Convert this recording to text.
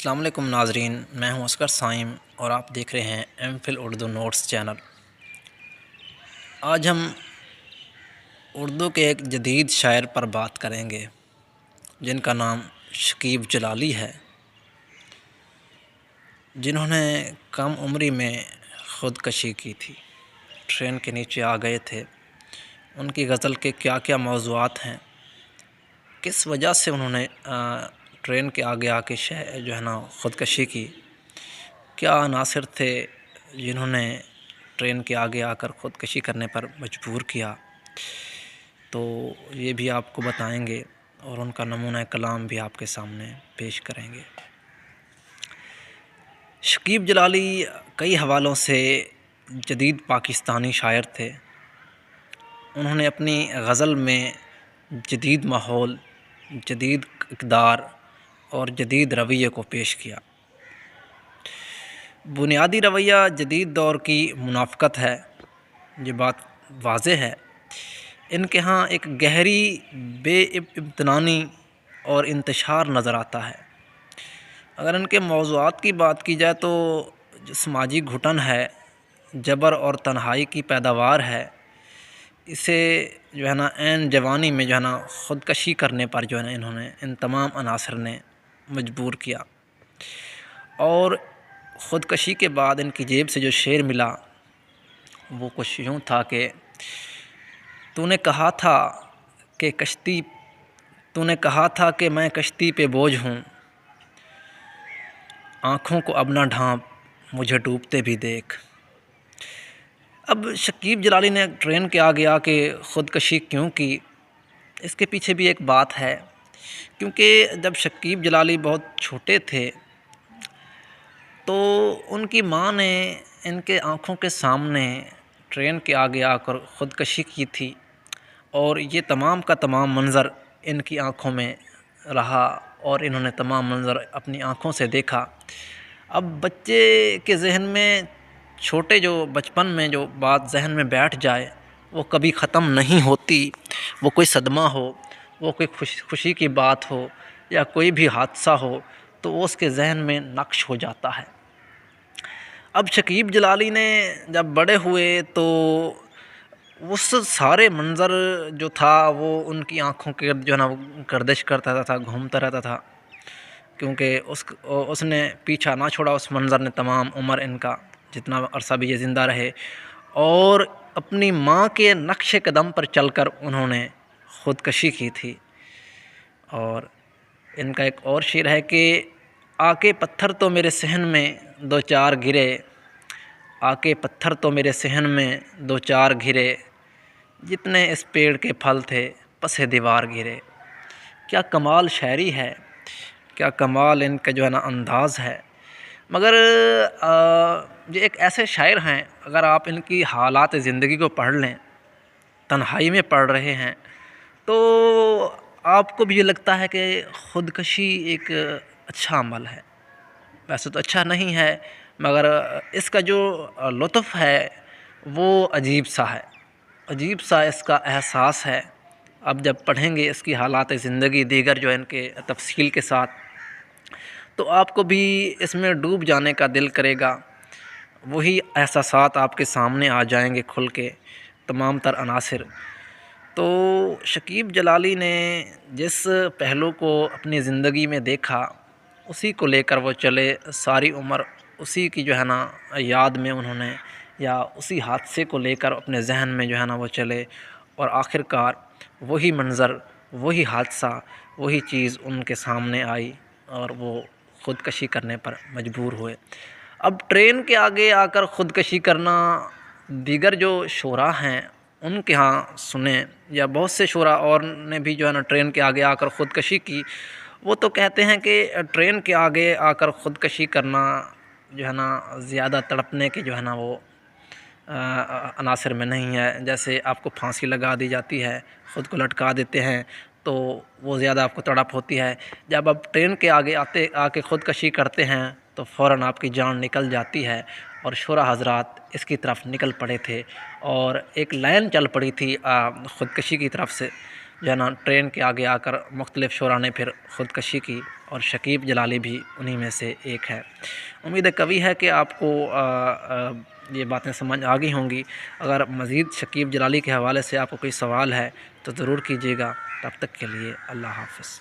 السلام علیکم ناظرین، میں ہوں اسکر سائم اور آپ دیکھ رہے ہیں M Phil Urdu notes channel. آج ہم اردو کے ایک جدید شاعر پر بات کریں گے جن کا نام شکیب جلالی ہے، جنہوں نے کم عمری میں خودکشی کی تھی، ٹرین کے نیچے آ گئے تھے۔ ان کی غزل کے کیا کیا موضوعات ہیں، کس وجہ سے انہوں نے ٹرین کے آگے آ کے خودکشی کی، کیا عناصر تھے جنہوں نے ٹرین کے آگے آ کر خودکشی کرنے پر مجبور کیا، تو یہ بھی آپ کو بتائیں گے اور ان کا نمونہ کلام بھی آپ کے سامنے پیش کریں گے۔ شکیب جلالی کئی حوالوں سے جدید پاکستانی شاعر تھے۔ انہوں نے اپنی غزل میں جدید ماحول، جدید اقدار اور جدید رویے کو پیش کیا۔ بنیادی رویہ جدید دور کی منافقت ہے، یہ بات واضح ہے۔ ان کے ہاں ایک گہری بے امتنانی اور انتشار نظر آتا ہے۔ اگر ان کے موضوعات کی بات کی جائے تو جو سماجی گھٹن ہے، جبر اور تنہائی کی پیداوار ہے، اسے عین جوانی میں خودکشی کرنے پر انہوں نے ان تمام عناصر نے مجبور کیا۔ اور خودکشی کے بعد ان کی جیب سے جو شعر ملا وہ کچھ یوں تھا کہ تو نے کہا تھا کہ میں کشتی پہ بوجھ ہوں، آنکھوں کو اب نہ ڈھانپ مجھے ڈوبتے بھی دیکھ۔ اب شکیب جلالی نے ٹرین کے آگے آ کے خودکشی کیوں کی، اس کے پیچھے بھی ایک بات ہے، کیونکہ جب شکیب جلالی بہت چھوٹے تھے تو ان کی ماں نے ان کے آنکھوں کے سامنے ٹرین کے آگے آ کر خودکشی کی تھی، اور یہ تمام کا تمام منظر ان کی آنکھوں میں رہا اور انہوں نے تمام منظر اپنی آنکھوں سے دیکھا۔ اب بچے کے ذہن میں چھوٹے جو بچپن میں جو بات ذہن میں بیٹھ جائے وہ کبھی ختم نہیں ہوتی۔ وہ کوئی صدمہ ہو، وہ کوئی خوشی کی بات ہو یا کوئی بھی حادثہ ہو تو وہ اس کے ذہن میں نقش ہو جاتا ہے۔ اب شکیب جلالی نے جب بڑے ہوئے تو اس سارے منظر جو تھا وہ ان کی آنکھوں کے گردش کرتا تھا، گھومتا رہتا تھا، کیونکہ اس نے پیچھا نہ چھوڑا اس منظر نے تمام عمر ان کا، جتنا عرصہ بھی یہ زندہ رہے، اور اپنی ماں کے نقش قدم پر چل کر انہوں نے خودکشی کی تھی۔ اور ان کا ایک اور شعر ہے کہ آ کے پتھر تو میرے صحن میں دو چار گرے، آ کے پتھر تو میرے صحن میں دو چار گرے، جتنے اس پیڑ کے پھل تھے پس دیوار گرے۔ کیا کمال شاعری ہے، کیا کمال ان کا انداز ہے۔ مگر یہ ایک ایسے شاعر ہیں، اگر آپ ان کی حالات زندگی کو پڑھ لیں، تنہائی میں پڑھ رہے ہیں تو آپ کو بھی یہ لگتا ہے کہ خودکشی ایک اچھا عمل ہے۔ ویسے تو اچھا نہیں ہے، مگر اس کا جو لطف ہے وہ عجیب سا ہے، عجیب سا اس کا احساس ہے۔ اب جب پڑھیں گے اس کی حالات زندگی دیگر ان کے تفصیل کے ساتھ تو آپ کو بھی اس میں ڈوب جانے کا دل کرے گا، وہی احساسات آپ کے سامنے آ جائیں گے کھل کے، تمام تر عناصر۔ تو شکیب جلالی نے جس پہلو کو اپنی زندگی میں دیکھا اسی کو لے کر وہ چلے، ساری عمر اسی کی یاد میں انہوں نے، یا اسی حادثے کو لے کر اپنے ذہن میں وہ چلے، اور آخر کار وہی منظر، وہی حادثہ، وہی چیز ان کے سامنے آئی اور وہ خودکشی کرنے پر مجبور ہوئے۔ اب ٹرین کے آگے آ کر خودکشی کرنا دیگر جو شعراء ہیں ان کے ہاں سنیں، یا بہت سے شعراء اور نے بھی ٹرین کے آگے آ کر خودکشی کی، وہ تو کہتے ہیں کہ ٹرین کے آگے آ کر خودکشی کرنا زیادہ تڑپنے کے وہ عناصر میں نہیں ہے۔ جیسے آپ کو پھانسی لگا دی جاتی ہے، خود کو لٹکا دیتے ہیں تو وہ زیادہ آپ کو تڑپ ہوتی ہے۔ جب آپ ٹرین کے آگے آ کے خودکشی کرتے ہیں تو فوراً آپ کی جان نکل جاتی ہے، اور شعراء حضرات اس کی طرف نکل پڑے تھے اور ایک لائن چل پڑی تھی خودکشی کی طرف سے، جو ہے نا ٹرین کے آگے آ کر مختلف شعراء نے پھر خودکشی کی، اور شکیب جلالی بھی انہی میں سے ایک ہے۔ امید قوی ہے کہ آپ کو یہ باتیں سمجھ آ گئی ہوں گی۔ اگر مزید شکیب جلالی کے حوالے سے آپ کو کوئی سوال ہے تو ضرور کیجیے گا۔ تب تک کے لیے اللہ حافظ۔